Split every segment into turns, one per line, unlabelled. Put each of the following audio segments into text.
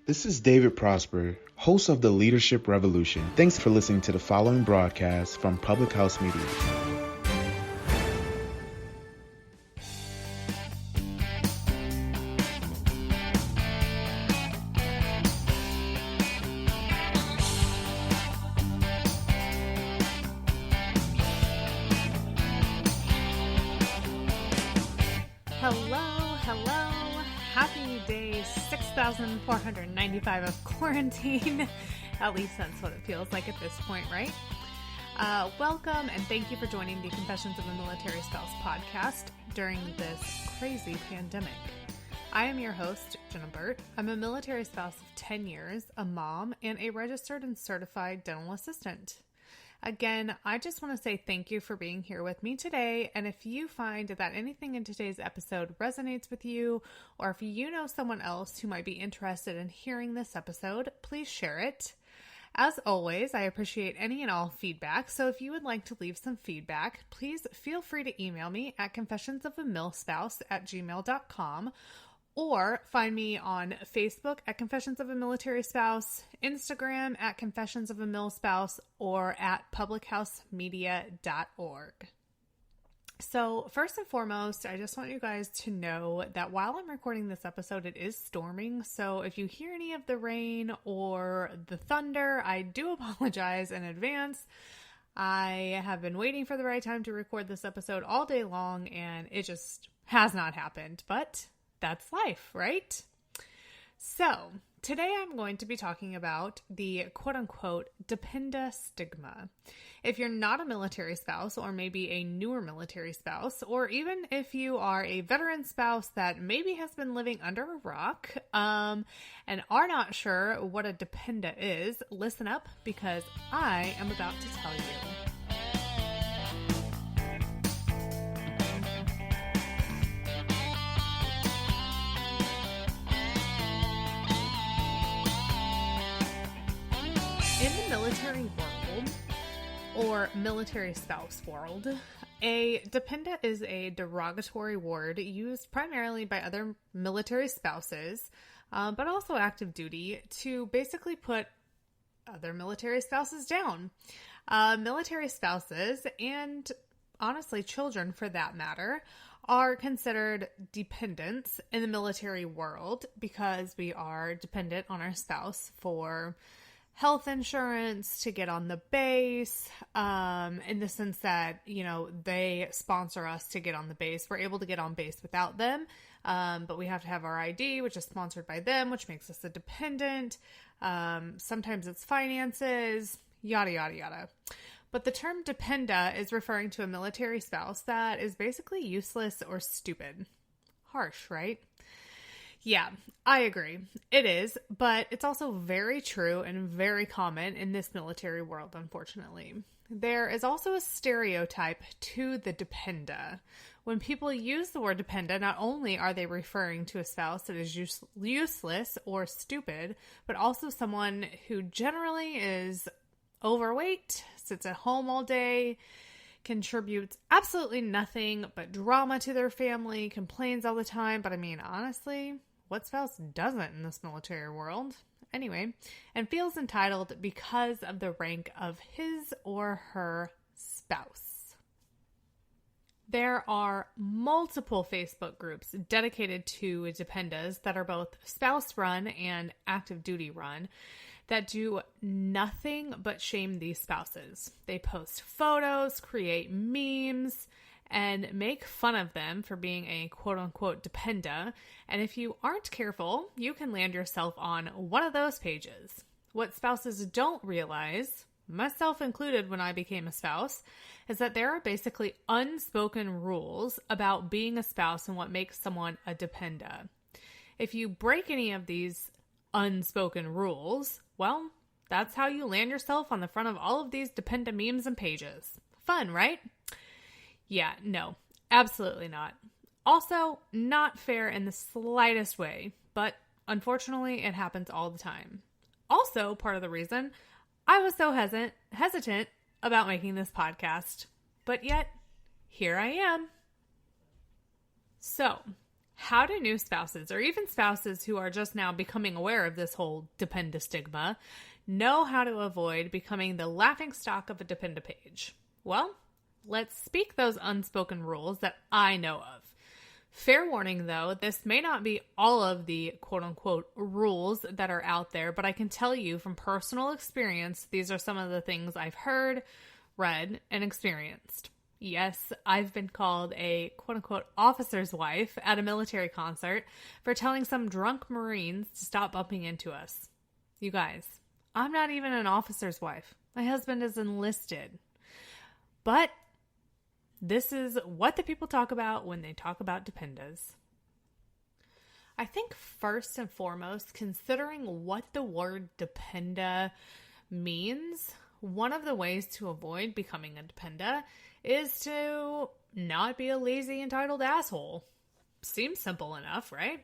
This is David Prosper, host of the Leadership Revolution. Thanks for listening to the following broadcast from Public House Media.
Happy day 6,495 of quarantine. At least that's what it feels like at this point, right? Welcome and thank you for joining the Confessions of a Military Spouse podcast during this crazy pandemic. I am your host, Jenna. I'm a military spouse of 10 years, a mom, and a registered and certified dental assistant. Again, I just want to say thank you for being here with me today, and if you find that anything in today's episode resonates with you, or if you know someone else who might be interested in hearing this episode, please share it. As always, I appreciate any and all feedback, so if you would like to leave some feedback, please feel free to email me at confessionsofamilspouse@gmail.com, or find me on Facebook at Confessions of a Military Spouse, Instagram at Confessions of a Mil Spouse, or at publichousemedia.org. So first and foremost, I just want you guys to know that while I'm recording this episode, it is storming. So if you hear any of the rain or the thunder, I do apologize in advance. I have been waiting for the right time to record this episode all day long, and it just has not happened, but that's life, right? So today I'm going to be talking about the quote-unquote Dependa Stigma. If you're not a military spouse, or maybe a newer military spouse, or even if you are a veteran spouse that maybe has been living under a rock and are not sure what a Dependa is, listen up because I am about to tell you. In the military world, or military spouse world, a dependa is a derogatory word used primarily by other military spouses, but also active duty, to basically put other military spouses down. Military spouses, and honestly children for that matter, are considered dependents in the military world because we are dependent on our spouse for health insurance, to get on the base, in the sense that, they sponsor us to get on the base. We're able to get on base without them, but we have to have our ID, which is sponsored by them, which makes us a dependent. Sometimes it's finances, yada, yada, yada. But the term dependa is referring to a military spouse that is basically useless or stupid. Harsh, right? Yeah, I agree. It is, but it's also very true and very common in this military world, unfortunately. There is also a stereotype to the dependa. When people use the word dependa, not only are they referring to a spouse that is useless or stupid, but also someone who generally is overweight, sits at home all day, contributes absolutely nothing but drama to their family, complains all the time. But I mean, honestly, what spouse doesn't in this military world? Anyway, and feels entitled because of the rank of his or her spouse. There are multiple Facebook groups dedicated to dependas that are both spouse-run and active duty run that do nothing but shame these spouses. They post photos, create memes, and make fun of them for being a quote-unquote dependa. And if you aren't careful, you can land yourself on one of those pages. What spouses don't realize, myself included when I became a spouse, is that there are basically unspoken rules about being a spouse and what makes someone a dependa. If you break any of these unspoken rules, well, that's how you land yourself on the front of all of these dependa memes and pages. Fun, right? Yeah, no, absolutely not. Also, not fair in the slightest way, but unfortunately, it happens all the time. Also, part of the reason I was so hesitant about making this podcast, but yet, here I am. So, How do new spouses, or even spouses who are just now becoming aware of this whole Dependa stigma, know how to avoid becoming the laughingstock of a Dependa page? Well, let's speak those unspoken rules that I know of. Fair warning, though, this may not be all of the quote-unquote rules that are out there, but I can tell you from personal experience, these are some of the things I've heard, read, and experienced. Yes, I've been called a quote-unquote officer's wife at a military concert for telling some drunk Marines to stop bumping into us. You guys, I'm not even an officer's wife. My husband is enlisted. But this is what the people talk about when they talk about Dependas. I think first and foremost, considering what the word Dependa means, one of the ways to avoid becoming a Dependa is to not be a lazy, entitled asshole. Seems simple enough, right?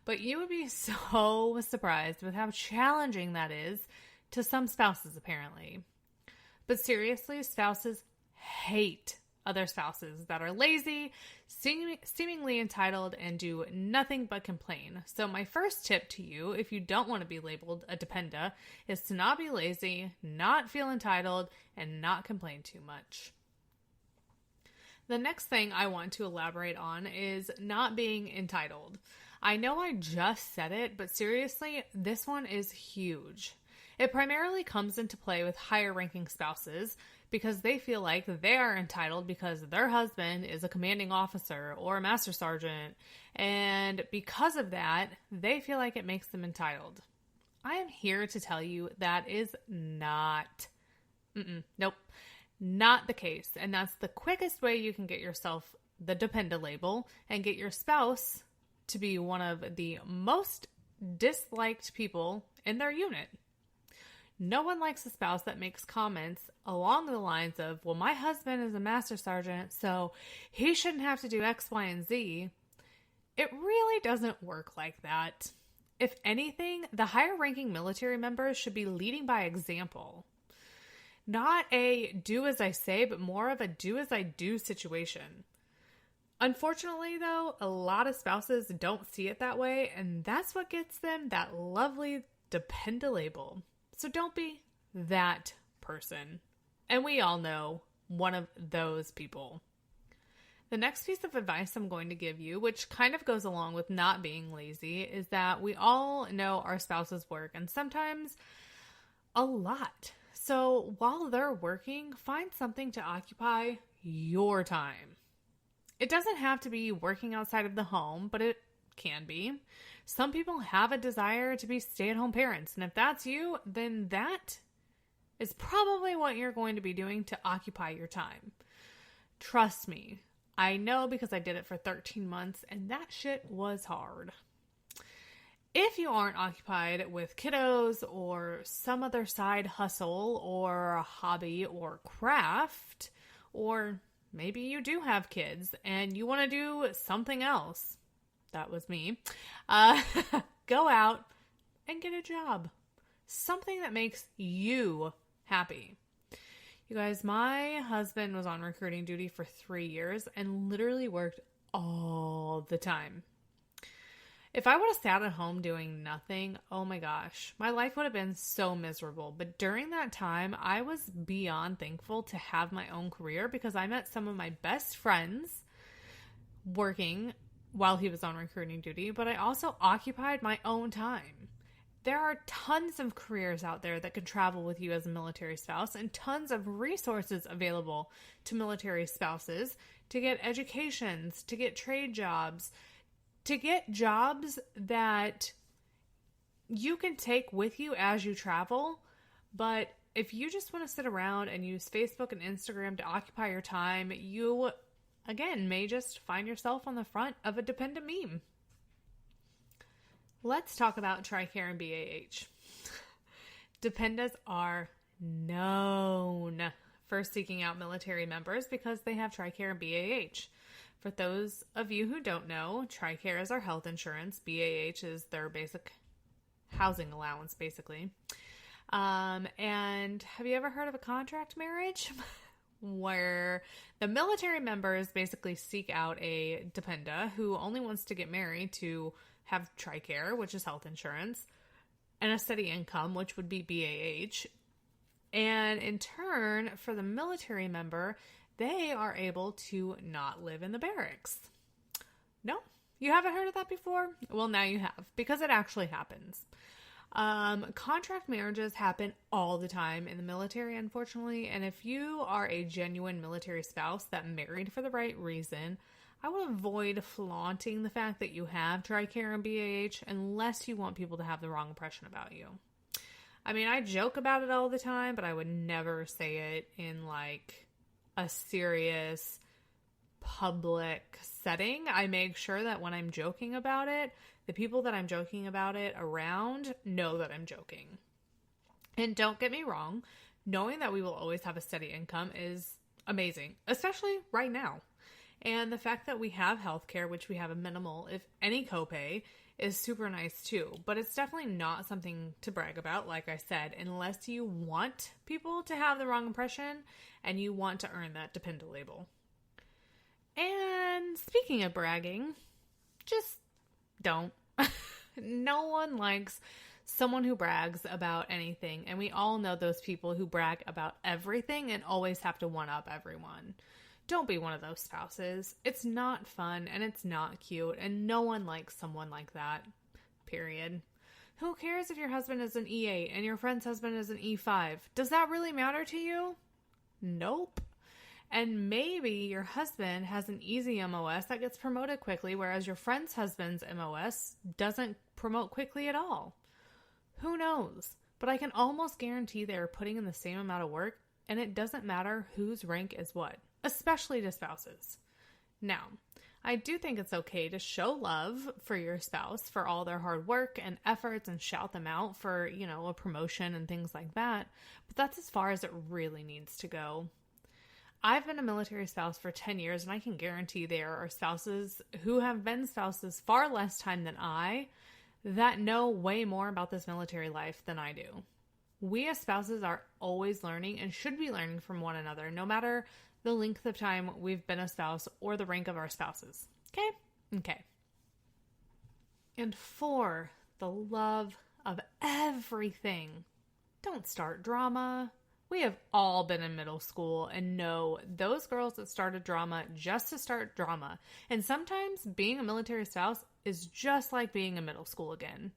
But you would be so surprised with how challenging that is to some spouses, apparently. But seriously, spouses hate other spouses that are lazy, seemingly entitled, and do nothing but complain. So my first tip to you, if you don't want to be labeled a Dependa, is to not be lazy, not feel entitled, and not complain too much. The next thing I want to elaborate on is not being entitled. I know I just said it, but seriously, this one is huge. It primarily comes into play with higher ranking spouses because they feel like they are entitled because their husband is a commanding officer or a master sergeant, and because of that, they feel like it makes them entitled. I am here to tell you that is not the case, and that's the quickest way you can get yourself the Dependa label and get your spouse to be one of the most disliked people in their unit. No one likes a spouse that makes comments along the lines of, well, my husband is a master sergeant, so he shouldn't have to do X, Y, and Z. It really doesn't work like that. If anything, the higher ranking military members should be leading by example. Not a do as I say, but more of a do as I do situation. Unfortunately, though, a lot of spouses don't see it that way, and that's what gets them that lovely Dependa label. So don't be that person. And we all know one of those people. The next piece of advice I'm going to give you, which kind of goes along with not being lazy, is that we all know our spouse's work, and sometimes a lot. So while they're working, find something to occupy your time. It doesn't have to be working outside of the home, but it can be. Some people have a desire to be stay-at-home parents, and if that's you, then that is probably what you're going to be doing to occupy your time. Trust me, I know because I did it for 13 months, and that shit was hard. If you aren't occupied with kiddos or some other side hustle or a hobby or craft, or maybe you do have kids and you want to do something else, that was me, go out and get a job. Something that makes you happy. You guys, my husband was on recruiting duty for 3 years and literally worked all the time. If I would have sat at home doing nothing, oh my gosh, my life would have been so miserable. But during that time, I was beyond thankful to have my own career because I met some of my best friends working while he was on recruiting duty, but I also occupied my own time. There are tons of careers out there that can travel with you as a military spouse and tons of resources available to military spouses to get educations, to get trade jobs, to get jobs that you can take with you as you travel. But if you just want to sit around and use Facebook and Instagram to occupy your time, you, again, may just find yourself on the front of a Dependa meme. Let's talk about TRICARE and BAH. Dependas are known for seeking out military members because they have TRICARE and BAH. For those of you who don't know, TRICARE is our health insurance. BAH is their basic housing allowance, basically. And have you ever heard of a contract marriage? where the military members basically seek out a dependa who only wants to get married to have TRICARE, which is health insurance, and a steady income, which would be BAH. And in turn, for the military member, they are able to not live in the barracks. No? You haven't heard of that before? Well, now you have, because it actually happens. Contract marriages happen all the time in the military, unfortunately, and if you are a genuine military spouse that married for the right reason, I would avoid flaunting the fact that you have TRICARE and BAH unless you want people to have the wrong impression about you. I mean, I joke about it all the time, but I would never say it in like a serious public setting. I make sure that when I'm joking about it, the people that I'm joking about it around know that I'm joking. And don't get me wrong, knowing that we will always have a steady income is amazing, especially right now. And the fact that we have healthcare, which we have a minimal, if any, copay, is super nice too. But it's definitely not something to brag about, like I said, unless you want people to have the wrong impression and you want to earn that dependent label. And speaking of bragging, just don't. No one likes someone who brags about anything. And we all know those people who brag about everything and always have to one-up everyone. Don't be one of those spouses. It's not fun and it's not cute. And no one likes someone like that. Period. Who cares if your husband is an E8 and your friend's husband is an E5? Does that really matter to you? Nope. And maybe your husband has an easy MOS that gets promoted quickly, whereas your friend's husband's MOS doesn't promote quickly at all. Who knows? But I can almost guarantee they're putting in the same amount of work, and it doesn't matter whose rank is what, especially to spouses. Now, I do think it's okay to show love for your spouse for all their hard work and efforts and shout them out for, a promotion and things like that, but that's as far as it really needs to go. I've been a military spouse for 10 years, and I can guarantee there are spouses who have been spouses far less time than I that know way more about this military life than I do. We as spouses are always learning and should be learning from one another, no matter the length of time we've been a spouse or the rank of our spouses. Okay. And for the love of everything, don't start drama. We have all been in middle school and know those girls that started drama just to start drama. And sometimes being a military spouse is just like being in middle school again.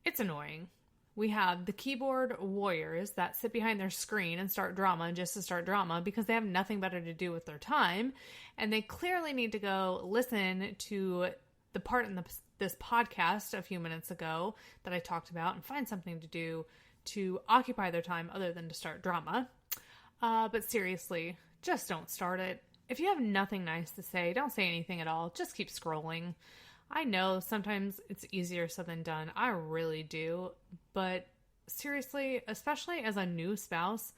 It's annoying. We have the keyboard warriors that sit behind their screen and start drama just to start drama because they have nothing better to do with their time. And they clearly need to go listen to the part in this podcast a few minutes ago that I talked about and find something to do to occupy their time other than to start drama. But seriously, just don't start it. If you have nothing nice to say, don't say anything at all. Just keep scrolling. I know sometimes it's easier said than done. I really do. But seriously, especially as a new spouse,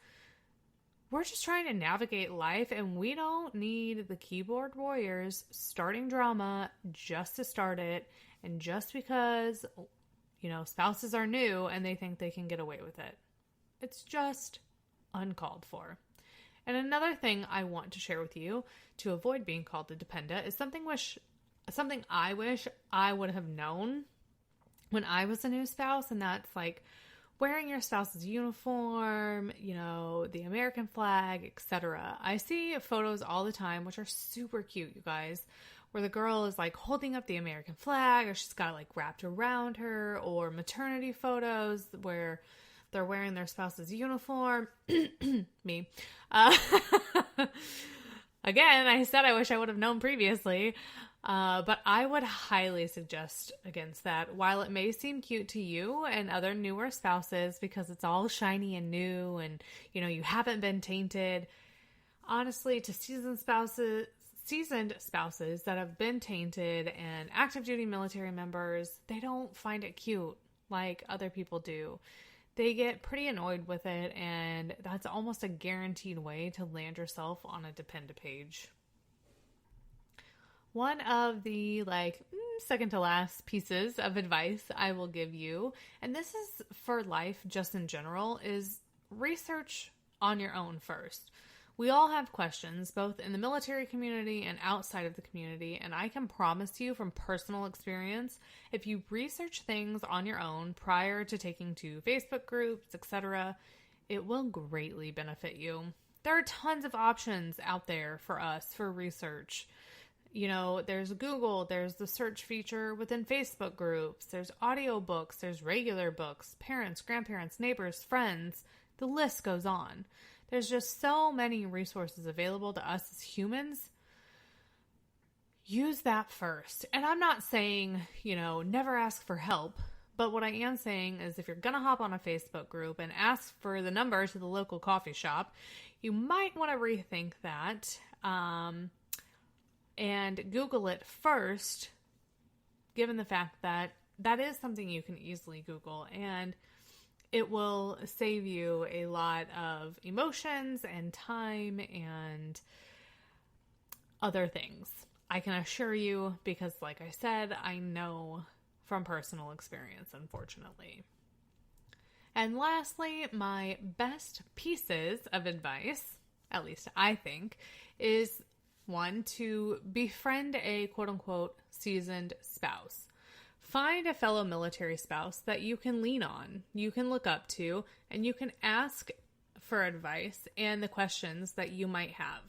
we're just trying to navigate life, and we don't need the keyboard warriors starting drama just to start it and just because spouses are new and they think they can get away with it. It's just uncalled for. And another thing I want to share with you to avoid being called a dependa is something I wish I would have known when I was a new spouse, and that's like wearing your spouse's uniform, the American flag, etc. I see photos all the time, which are super cute, you guys, where the girl is like holding up the American flag or she's got it like wrapped around her, or maternity photos where they're wearing their spouse's uniform. Me. Again, I said I wish I would have known previously, but I would highly suggest against that. While it may seem cute to you and other newer spouses because it's all shiny and new and, you haven't been tainted, honestly, to seasoned spouses that have been tainted and active duty military members, they don't find it cute like other people do. They get pretty annoyed with it, and that's almost a guaranteed way to land yourself on a dependa page. One of the second to last pieces of advice I will give you, and this is for life just in general, is research on your own first. We all have questions, both in the military community and outside of the community, and I can promise you from personal experience, if you research things on your own prior to taking to Facebook groups, etc., it will greatly benefit you. There are tons of options out there for us for research. You know, there's Google, there's the search feature within Facebook groups, there's audiobooks, there's regular books, parents, grandparents, neighbors, friends, the list goes on. There's just so many resources available to us as humans. Use that first. And I'm not saying, never ask for help. But what I am saying is if you're going to hop on a Facebook group and ask for the number to the local coffee shop, you might want to rethink that and Google it first, given the fact that that is something you can easily Google, and it will save you a lot of emotions and time and other things. I can assure you, because like I said, I know from personal experience, unfortunately. And lastly, my best pieces of advice, at least I think, is one, to befriend a quote-unquote seasoned spouse. Find a fellow military spouse that you can lean on, you can look up to, and you can ask for advice and the questions that you might have.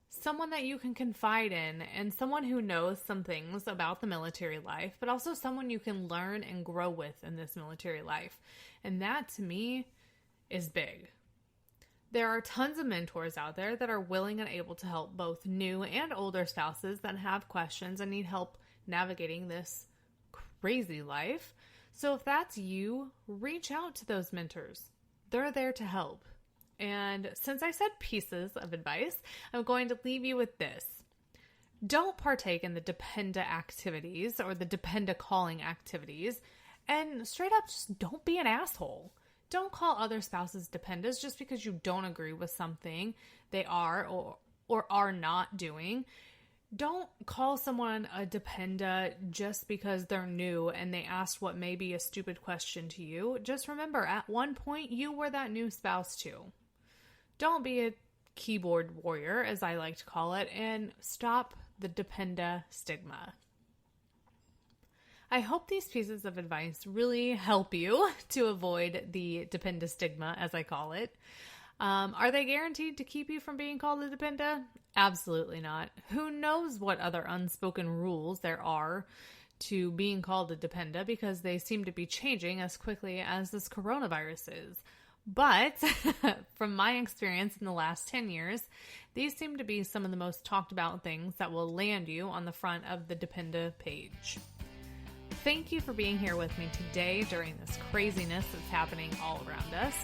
Someone that you can confide in, and someone who knows some things about the military life, but also someone you can learn and grow with in this military life. And that, to me, is big. There are tons of mentors out there that are willing and able to help both new and older spouses that have questions and need help navigating this crazy life. So if that's you, reach out to those mentors. They're there to help. And since I said pieces of advice, I'm going to leave you with this. Don't partake in the Dependa activities or the Dependa calling activities, and straight up just don't be an asshole. Don't call other spouses dependas just because you don't agree with something they are or are not doing. Don't call someone a dependa just because they're new and they asked what may be a stupid question to you. Just remember, at one point, you were that new spouse too. Don't be a keyboard warrior, as I like to call it, and stop the Dependa stigma. I hope these pieces of advice really help you to avoid the Dependa stigma, as I call it. Are they guaranteed to keep you from being called a dependa? Absolutely not. Who knows what other unspoken rules there are to being called a dependa, because they seem to be changing as quickly as this coronavirus is. But from my experience in the last 10 years, these seem to be some of the most talked about things that will land you on the front of the Dependa page. Thank you for being here with me today during this craziness that's happening all around us.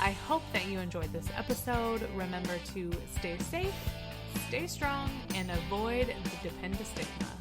I hope that you enjoyed this episode. Remember to stay safe, stay strong, and avoid the Dependa stigma.